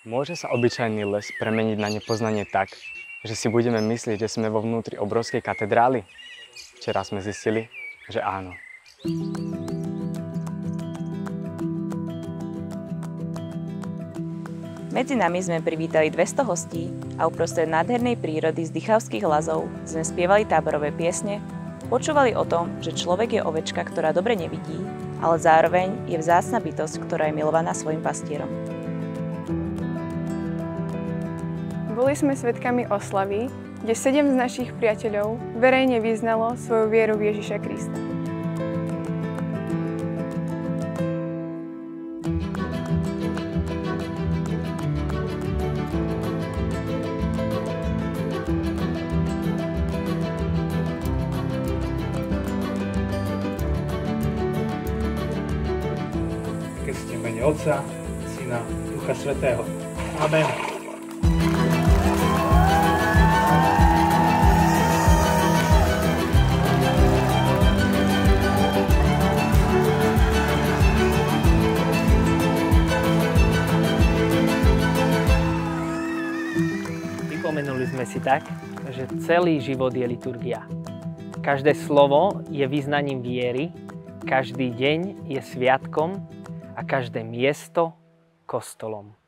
Môže sa obyčajný les premeniť na nepoznanie tak, že si budeme myslieť, že sme vo vnútri obrovskej katedrály? Včera sme zistili, že áno. Medzi nami sme privítali 200 hostí a uprostred nádhernej prírody z Dychavských Lazov sme spievali táborové piesne, počúvali o tom, že človek je ovečka, ktorá dobre nevidí, ale zároveň je vzácna bytosť, ktorá je milovaná svojim pastierom. Boli sme svedkami oslavy, kde 7 z našich priateľov verejne vyznalo svoju vieru v Ježiša Krista. Krstite v mene Otca, Syna, Ducha Svätého. Amen. Pripomenuli sme si tak, že celý život je liturgia. Každé slovo je vyznaním viery, každý deň je sviatkom a každé miesto kostolom.